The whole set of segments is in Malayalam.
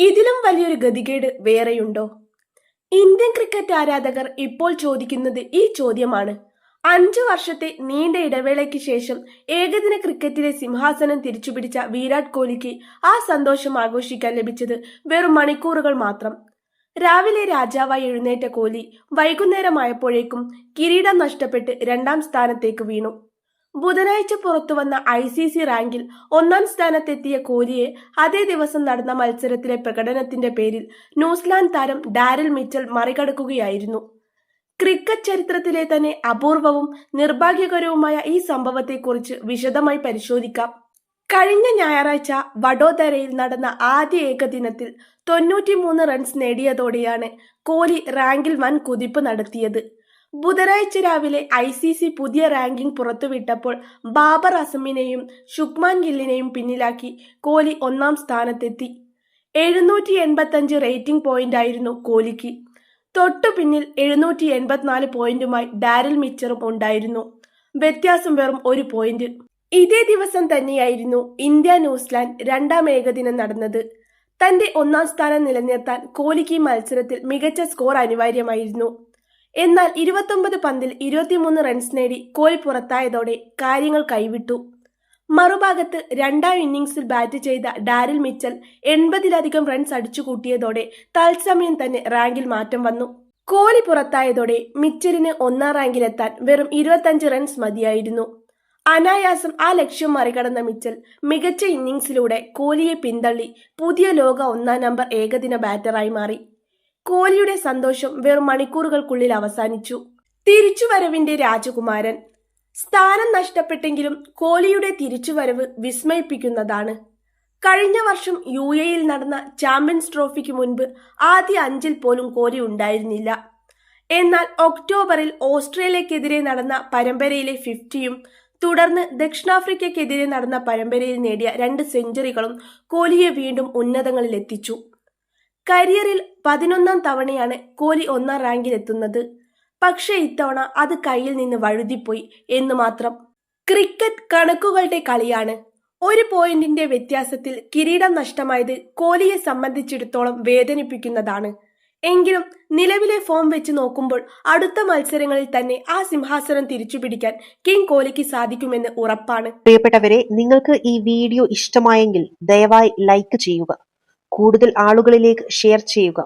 ഇതിലും വലിയൊരു ഗതികേട് വേറെയുണ്ടോ? ഇന്ത്യൻ ക്രിക്കറ്റ് ആരാധകർ ഇപ്പോൾ ചോദിക്കുന്നത് ഈ ചോദ്യമാണ്. 5 വർഷത്തെ നീണ്ട ഇടവേളയ്ക്ക് ശേഷം ഏകദിന ക്രിക്കറ്റിലെ സിംഹാസനം തിരിച്ചുപിടിച്ച വിരാട് കോഹ്ലിക്ക് ആ സന്തോഷം ആഘോഷിക്കാൻ ലഭിച്ചത് വെറും മണിക്കൂറുകൾ മാത്രം. രാവിലെ രാജാവായി എഴുന്നേറ്റ കോഹ്ലി വൈകുന്നേരമായപ്പോഴേക്കും കിരീടം നഷ്ടപ്പെട്ട് 2ാം സ്ഥാനത്തേക്ക് വീണു. ബുധനാഴ്ച പുറത്തുവന്ന ICC റാങ്കിൽ 1ാം സ്ഥാനത്തെത്തിയ കോഹ്ലിയെ അതേ ദിവസം നടന്ന മത്സരത്തിലെ പ്രകടനത്തിന്റെ പേരിൽ ന്യൂസിലാൻഡ് താരം ഡാരിൽ മിച്ചൽ മറികടക്കുകയായിരുന്നു. ക്രിക്കറ്റ് ചരിത്രത്തിലെ തന്നെ അപൂർവവും നിർഭാഗ്യകരവുമായ ഈ സംഭവത്തെക്കുറിച്ച് വിശദമായി പരിശോധിക്കാം. കഴിഞ്ഞ ഞായറാഴ്ച വഡോദരയിൽ നടന്ന ആദ്യ ഏകദിനത്തിൽ 93 റൺസ് നേടിയതോടെയാണ് കോഹ്ലി റാങ്കിൽ വൻ കുതിപ്പ് നടത്തിയത്. ബുധനാഴ്ച രാവിലെ ICC പുതിയ റാങ്കിംഗ് പുറത്തുവിട്ടപ്പോൾ ബാബർ അസമിനെയും ശുഭ്മാൻ ഗില്ലിനെയും പിന്നിലാക്കി കോഹ്ലി 1ാം സ്ഥാനത്തെത്തി. 785 റേറ്റിംഗ് പോയിന്റായിരുന്നു കോഹ്ലിക്ക്. തൊട്ടു പിന്നിൽ 784 പോയിന്റുമായി ഡാരിൽ മിച്ചറും ഉണ്ടായിരുന്നു. വ്യത്യാസം വെറും 1 പോയിന്റ്. ഇതേ ദിവസം തന്നെയായിരുന്നു ഇന്ത്യ ന്യൂസിലാൻഡ് 2ാം ഏകദിനം നടന്നത്. തന്റെ 1ാം സ്ഥാനം നിലനിർത്താൻ കോഹ്ലിക്ക് ഈ മത്സരത്തിൽ മികച്ച സ്കോർ അനിവാര്യമായിരുന്നു. എന്നാൽ 29 പന്തിൽ 23 റൺസ് നേടി കോഹ്ലി പുറത്തായതോടെ കാര്യങ്ങൾ കൈവിട്ടു. മറുഭാഗത്ത് 2ാം ഇന്നിംഗ്സിൽ ബാറ്റ് ചെയ്ത ഡാരിൽ മിച്ചൽ 80ലധികം റൺസ് അടിച്ചുകൂട്ടിയതോടെ തത്സമയം തന്നെ റാങ്കിൽ മാറ്റം വന്നു. കോഹ്ലി പുറത്തായതോടെ മിച്ചലിന് 1ാം റാങ്കിലെത്താൻ വെറും 25 റൺസ് മതിയായിരുന്നു. അനായാസം ആ ലക്ഷ്യം മറികടന്ന മിച്ചൽ മികച്ച ഇന്നിംഗ്സിലൂടെ കോഹ്ലിയെ പിന്തള്ളി പുതിയ ലോക 1ാം നമ്പർ ഏകദിന ബാറ്ററായി മാറി. കോഹ്ലിയുടെ സന്തോഷം വെറും മണിക്കൂറുകൾക്കുള്ളിൽ അവസാനിച്ചു. തിരിച്ചുവരവിന്റെ രാജകുമാരൻ. സ്ഥാനം നഷ്ടപ്പെട്ടെങ്കിലും കോഹ്ലിയുടെ തിരിച്ചുവരവ് വിസ്മയിപ്പിക്കുന്നതാണ്. കഴിഞ്ഞ വർഷം UAEയിൽ നടന്ന ചാമ്പ്യൻസ് ട്രോഫിക്ക് മുൻപ് ആദ്യ 5-ൽ പോലും കോഹ്ലി ഉണ്ടായിരുന്നില്ല. എന്നാൽ ഒക്ടോബറിൽ ഓസ്ട്രേലിയക്കെതിരെ നടന്ന പരമ്പരയിലെ 50യും തുടർന്ന് ദക്ഷിണാഫ്രിക്കയ്ക്കെതിരെ നടന്ന പരമ്പരയിൽ നേടിയ 2 സെഞ്ചുറികളും കോഹ്ലിയെ വീണ്ടും ഉന്നതങ്ങളിലെത്തിച്ചു. കരിയറിൽ 11ാം തവണയാണ് കോഹ്ലി 1ാം റാങ്കിലെത്തുന്നത്. പക്ഷേ ഇത്തവണ അത് കയ്യിൽ നിന്ന് വഴുതിപ്പോയി എന്ന് മാത്രം. ക്രിക്കറ്റ് കണക്കുകളുടെ കളിയാണ്. 1 പോയിന്റിന്റെ വ്യത്യാസത്തിൽ കിരീടം നഷ്ടമായത് കോഹ്ലിയെ സംബന്ധിച്ചിടത്തോളം വേദനിപ്പിക്കുന്നതാണ്. എങ്കിലും നിലവിലെ ഫോം വെച്ച് നോക്കുമ്പോൾ അടുത്ത മത്സരങ്ങളിൽ തന്നെ ആ സിംഹാസനം തിരിച്ചുപിടിക്കാൻ കിങ് കോഹ്ലിക്ക് സാധിക്കുമെന്ന് ഉറപ്പാണ്. പ്രിയപ്പെട്ടവരെ, നിങ്ങൾക്ക് ഈ വീഡിയോ ഇഷ്ടമായെങ്കിൽ ദയവായി ലൈക്ക് ചെയ്യുക, കൂടുതൽ ആളുകളിലേക്ക് ഷെയർ ചെയ്യുക.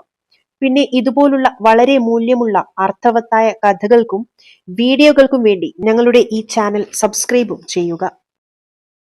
പിന്നെ ഇതുപോലുള്ള വളരെ മൂല്യമുള്ള അർത്ഥവത്തായ കഥകൾക്കും വീഡിയോകൾക്കും വേണ്ടി ഞങ്ങളുടെ ഈ ചാനൽ സബ്സ്ക്രൈബും ചെയ്യുക.